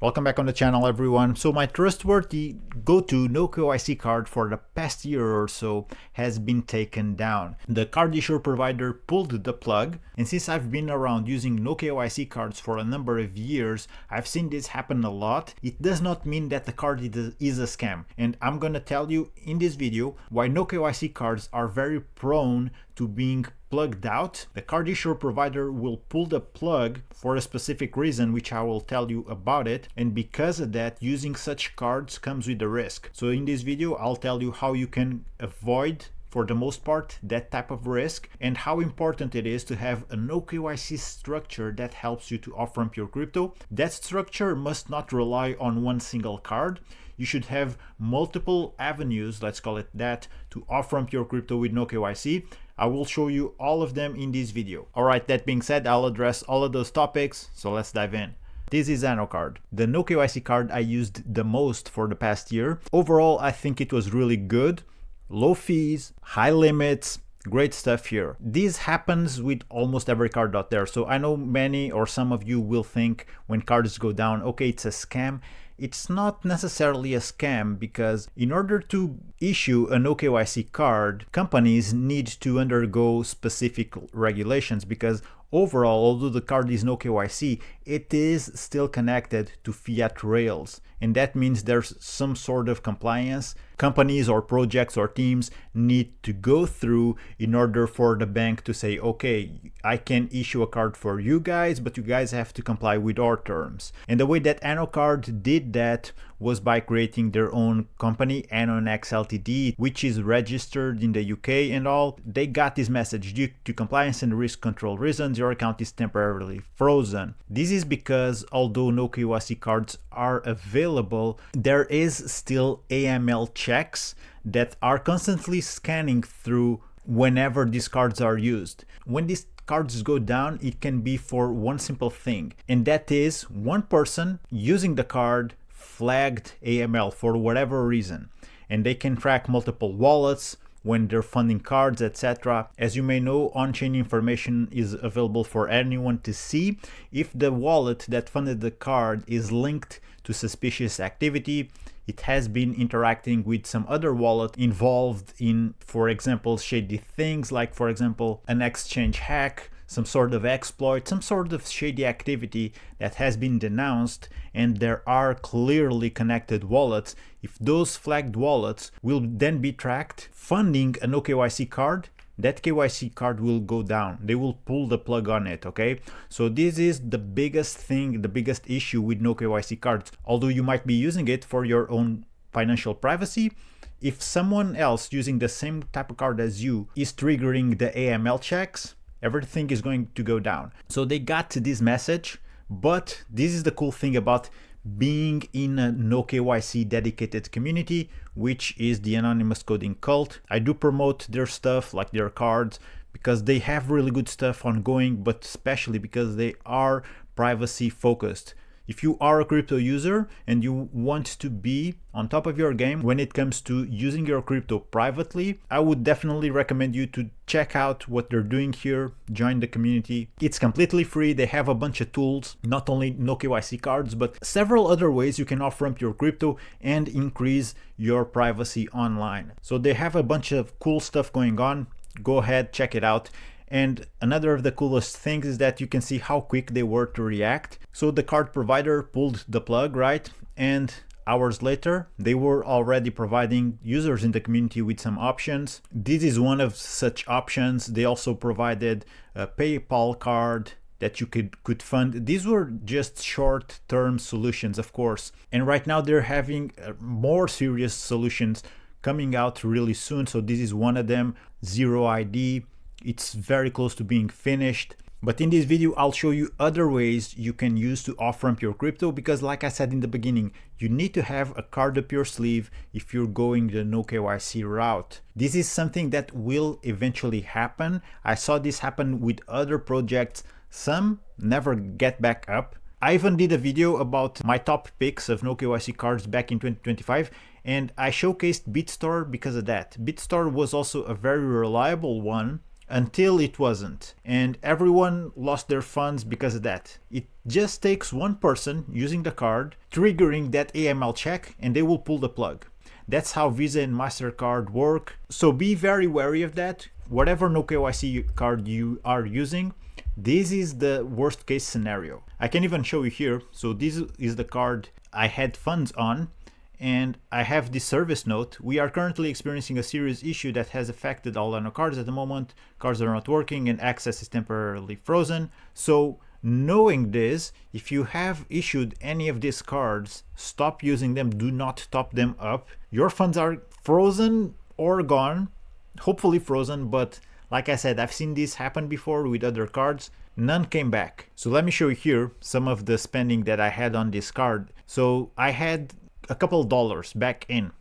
Welcome back on the channel, everyone. So my trustworthy go-to no KYC card for the past year or so has been taken down. The card issuer provider pulled the plug, and since I've been around using no KYC cards for a number of years, I've seen this happen a lot. It does not mean that the card is a scam, and I'm gonna tell you in this video why no KYC cards are very prone to being plugged out. The card issuer provider will pull the plug for a specific reason, which I will tell you about it, and because of that, using such cards comes with a risk. So in this video I'll tell you how you can avoid, for the most part, that type of risk, and how important it is to have a no KYC structure that helps you to off-ramp your crypto. That structure must not rely on one single card. You should have multiple avenues, let's call it that, to off-ramp your crypto with no KYC. I will show you all of them in this video. Alright, that being said, I'll address all of those topics, so let's dive in. This is AnoCard, the no KYC card I used the most for the past year. Overall, I think it was really good. Low fees, high limits, great stuff here. This happens with almost every card out there. So I know many or some of you will think when cards go down, okay, it's a scam. It's not necessarily a scam, because in order to issue a no KYC card, companies need to undergo specific regulations, because overall, although the card is no KYC, it is still connected to fiat rails. And that means there's some sort of compliance companies or projects or teams need to go through in order for the bank to say, okay, I can issue a card for you guys, but you guys have to comply with our terms. And the way that AnoCard did that was by creating their own company, AnonX Ltd, which is registered in the UK and all. They got this message: due to compliance and risk control reasons, your account is temporarily frozen. This is because although no KYC cards are available, there is still AML checks that are constantly scanning through whenever these cards are used. When these cards go down, it can be for one simple thing, and that is one person using the card flagged AML for whatever reason, and they can track multiple wallets when they're funding cards, etc. As you may know, on-chain information is available for anyone to see. If the wallet that funded the card is linked to suspicious activity, it has been interacting with some other wallet involved in, for example, shady things, like for example an exchange hack, some sort of exploit, some sort of shady activity that has been denounced, and there are clearly connected wallets. If those flagged wallets will then be tracked funding a no KYC card, that KYC card will go down. They will pull the plug on it, okay? So this is the biggest thing, the biggest issue with no KYC cards. Although you might be using it for your own financial privacy, if someone else using the same type of card as you is triggering the AML checks, everything is going to go down. So they got this message, but this is the cool thing about being in a no KYC dedicated community, which is the Anonymous Coding Cult. I do promote their stuff, like their cards, because they have really good stuff ongoing, but especially because they are privacy focused. If you are a crypto user and you want to be on top of your game when it comes to using your crypto privately, I would definitely recommend you to check out what they're doing here, join the community. It's completely free. They have a bunch of tools, not only no KYC cards, but several other ways you can off-ramp your crypto and increase your privacy online. So they have a bunch of cool stuff going on. Go ahead, check it out. And another of the coolest things is that you can see how quick they were to react. So the card provider pulled the plug, right? And hours later, they were already providing users in the community with some options. This is one of such options. They also provided a PayPal card that you could fund. These were just short-term solutions, of course. And right now they're having more serious solutions coming out really soon. So this is one of them, Zero ID. It's very close to being finished. But in this video, I'll show you other ways you can use to off-ramp your crypto, because like I said in the beginning, you need to have a card up your sleeve if you're going the no KYC route. This is something that will eventually happen. I saw this happen with other projects. Some never get back up. I even did a video about my top picks of no KYC cards back in 2025, and I showcased BitStore because of that. BitStore was also a very reliable one until it wasn't. And everyone lost their funds because of that. It just takes one person using the card, triggering that AML check, and they will pull the plug. That's how Visa and MasterCard work. So be very wary of that. Whatever no KYC card you are using, this is the worst case scenario. I can even show you here. So this is the card I had funds on, and I have this service note. We are currently experiencing a serious issue that has affected all our cards at the moment. Cards are not working and access is temporarily frozen. So knowing this, if you have issued any of these cards, stop using them. Do not top them up. Your funds are frozen or gone, hopefully frozen, but like I said, I've seen this happen before with other cards. None came back. So let me show you here some of the spending that I had on this card. So I had a couple dollars back in.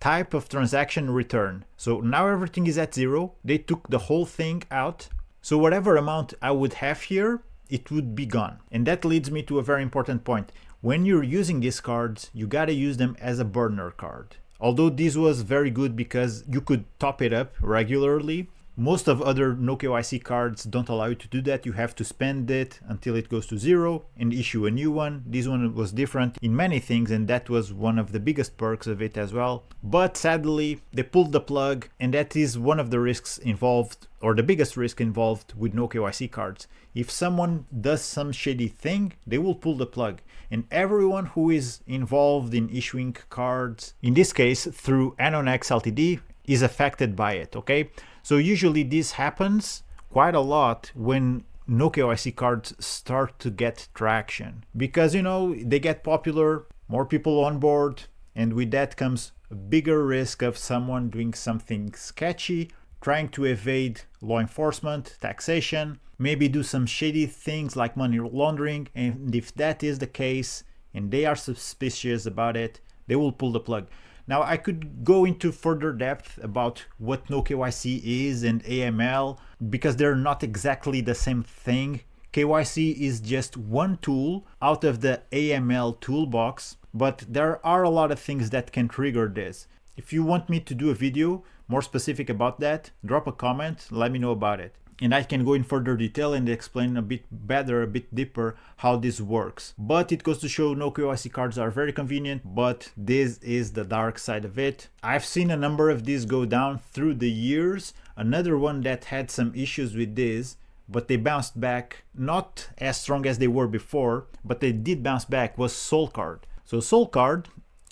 Type of transaction return. So now everything is at zero. They took the whole thing out. So whatever amount I would have here, it would be gone. And that leads me to a very important point. When you're using these cards, you gotta use them as a burner card. Although this was very good because you could top it up regularly, most of other no KYC cards don't allow you to do that. You have to spend it until it goes to zero and issue a new one. This one was different in many things, and that was one of the biggest perks of it as well. But sadly, they pulled the plug, and that is one of the risks involved, or the biggest risk involved with no KYC cards. If someone does some shady thing, they will pull the plug. And everyone who is involved in issuing cards, in this case through Anonex Ltd, is affected by it, okay? So usually this happens quite a lot when no KYC cards start to get traction, because they get popular, more people on board, and with that comes a bigger risk of someone doing something sketchy, trying to evade law enforcement, taxation, maybe do some shady things like money laundering. And if that is the case and they are suspicious about it, they will pull the plug. Now, I could go into further depth about what no KYC is and AML, because they're not exactly the same thing. KYC is just one tool out of the AML toolbox, but there are a lot of things that can trigger this. If you want me to do a video more specific about that, drop a comment, let me know about it. And I can go in further detail and explain a bit better, a bit deeper how this works. But it goes to show no KYC cards are very convenient, but this is the dark side of it. I've seen a number of these go down through the years. Another one that had some issues with this, but they bounced back, not as strong as they were before, but they did bounce back, was SoulCard. So SoulCard,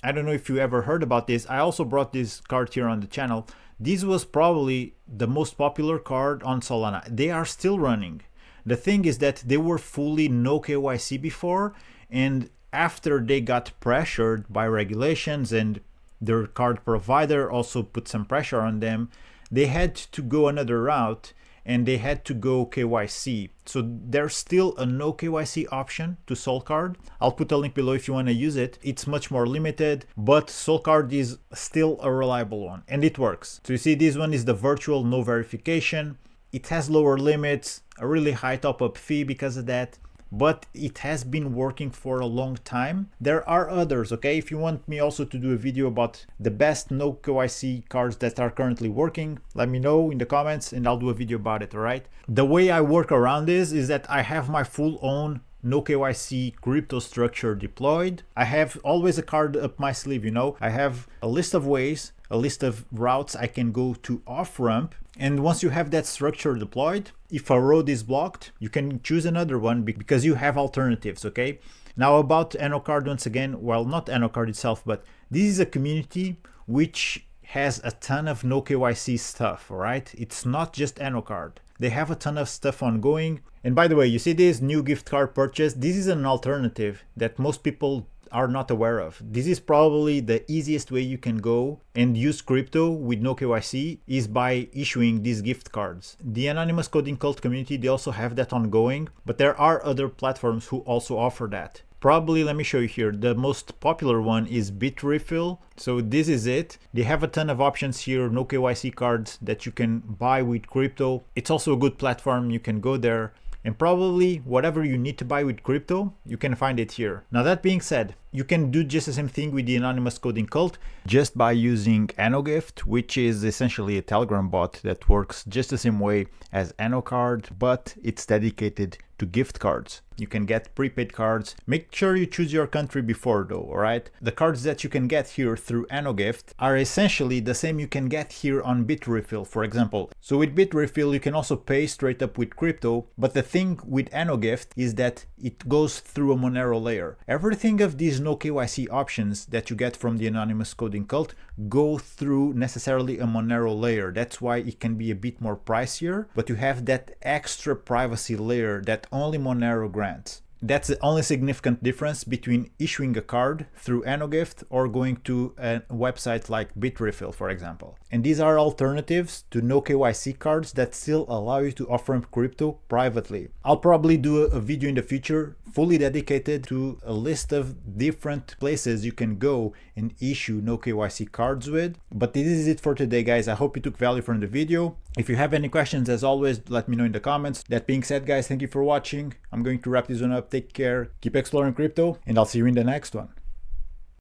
I don't know if you ever heard about this. I also brought this card here on the channel. This was probably the most popular card on Solana. They are still running. The thing is that they were fully no KYC before, and after they got pressured by regulations and their card provider also put some pressure on them, they had to go another route and they had to go KYC. So there's still a no KYC option to SoulCard. I'll put a link below if you want to use it. It's much more limited, but SoulCard is still a reliable one and it works. So you see, this one is the virtual no verification. It has lower limits, a really high top-up fee because of that, but it has been working for a long time. There are others, okay? If you want me also to do a video about the best no KYC cards that are currently working, let me know in the comments and I'll do a video about it, all right? The way I work around this is that I have my full own no KYC crypto structure deployed. I have always a card up my sleeve, I have a list of ways, a list of routes I can go to off ramp. And once you have that structure deployed, if a road is blocked, you can choose another one because you have alternatives, okay? Now about AnoCard, once again, well, not AnoCard itself, but this is a community which has a ton of no KYC stuff, all right? It's not just AnoCard. They have a ton of stuff ongoing. And by the way, you see this new gift card purchase? This is an alternative that most people are not aware of. This is probably the easiest way you can go and use crypto with no KYC is by issuing these gift cards. The Anonymous Coding Cult community, they also have that ongoing, but there are other platforms who also offer that. Probably, let me show you here, the most popular one is Bitrefill. So this is it. They have a ton of options here, no KYC cards that you can buy with crypto. It's also a good platform, you can go there. And probably whatever you need to buy with crypto, you can find it here. Now that being said, you can do just the same thing with the anonymous coding cult just by using AnoGift, which is essentially a Telegram bot that works just the same way as AnoCard, but it's dedicated to gift cards. You can get prepaid cards. Make sure you choose your country before though, alright? The cards that you can get here through AnoGift are essentially the same you can get here on Bitrefill, for example. So with Bitrefill, you can also pay straight up with crypto, but the thing with AnoGift is that it goes through a Monero layer. Everything of these no KYC options that you get from the anonymous coding cult go through necessarily a Monero layer. That's why it can be a bit more pricier, but you have that extra privacy layer that only Monero grants. That's the only significant difference between issuing a card through AnoGift or going to a website like Bitrefill, for example. And these are alternatives to no KYC cards that still allow you to off-ramp crypto privately. I'll probably do a video in the future fully dedicated to a list of different places you can go and issue no KYC cards with. But this is it for today, guys. I hope you took value from the video. If you have any questions, as always, let me know in the comments. That being said, guys, thank you for watching. I'm going to wrap this one up. Take care, keep exploring crypto, and I'll see you in the next one.